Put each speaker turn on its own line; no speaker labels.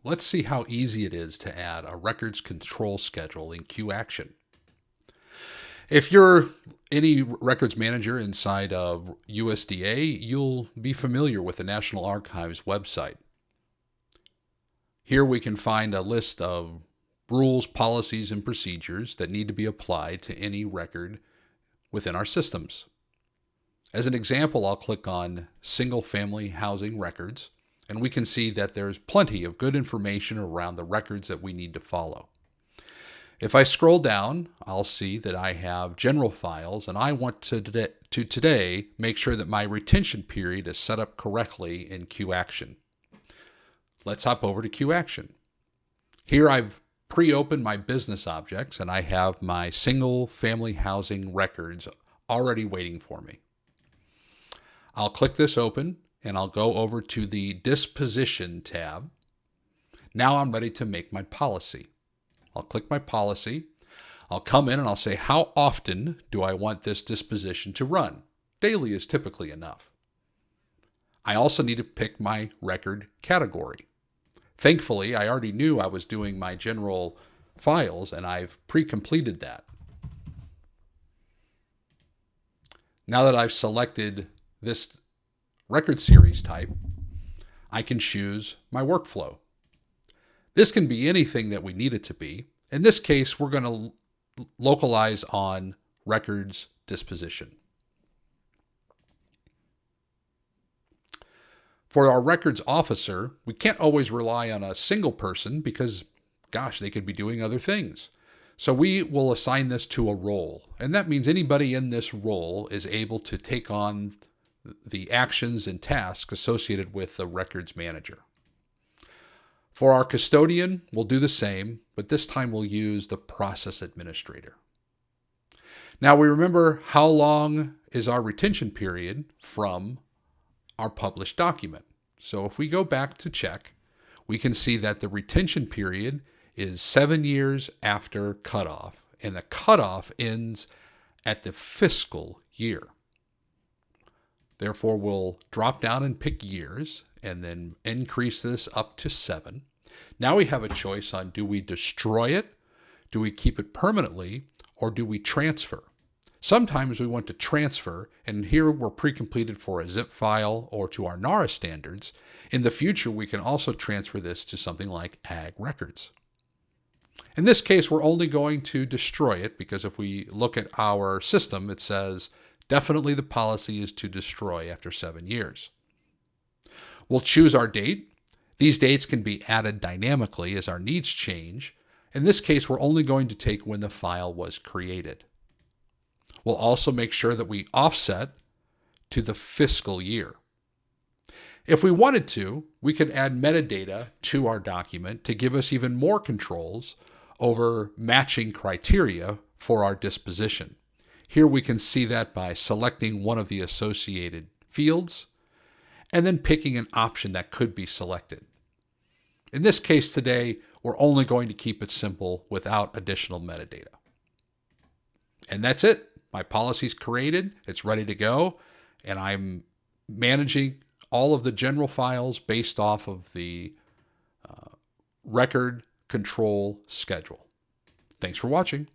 let's see how easy it is to add a records control schedule in QAction. If you're any records manager inside of USDA, you'll be familiar with the National Archives website. Here we can find a list of rules, policies, and procedures that need to be applied to any record within our systems. As an example, I'll click on single-family housing records, and we can see that there's plenty of good information around the records that we need to follow. If I scroll down, I'll see that I have general files, and I want to today make sure that my retention period is set up correctly in QAction. Let's hop over to QAction. Here I've pre-opened my business objects, and I have my single-family housing records already waiting for me. I'll click this open, and I'll go over to the Disposition tab. Now I'm ready to make my policy. I'll click my policy. I'll come in and I'll say, how often do I want this disposition to run? Daily is typically enough. I also need to pick my record category. Thankfully, I already knew I was doing my general files, and I've pre-completed that. Now that I've selected this record series type, I can choose my workflow. This can be anything that we need it to be. In this case, we're going to localize on records disposition. For our records officer, we can't always rely on a single person because, gosh, they could be doing other things. So we will assign this to a role. And that means anybody in this role is able to take on the actions and tasks associated with the records manager. For our custodian, we'll do the same, but this time we'll use the process administrator. Now we remember how long is our retention period from our published document. So if we go back to check, we can see that the retention period is 7 years after cutoff, and the cutoff ends at the fiscal year. Therefore, we'll drop down and pick years and then increase this up to 7. Now we have a choice on, do we destroy it, do we keep it permanently, or do we transfer? Sometimes we want to transfer, and here we're pre-completed for a zip file or to our NARA standards. In the future, we can also transfer this to something like Ag Records. In this case, we're only going to destroy it because if we look at our system, it says definitely the policy is to destroy after 7 years. We'll choose our date. These dates can be added dynamically as our needs change. In this case, we're only going to take when the file was created. We'll also make sure that we offset to the fiscal year. If we wanted to, we could add metadata to our document to give us even more controls over matching criteria for our disposition. Here we can see that by selecting one of the associated fields and then picking an option that could be selected. In this case today, we're only going to keep it simple without additional metadata. And that's it. My policy's created, it's ready to go, and I'm managing all of the general files based off of the record control schedule. Thanks for watching.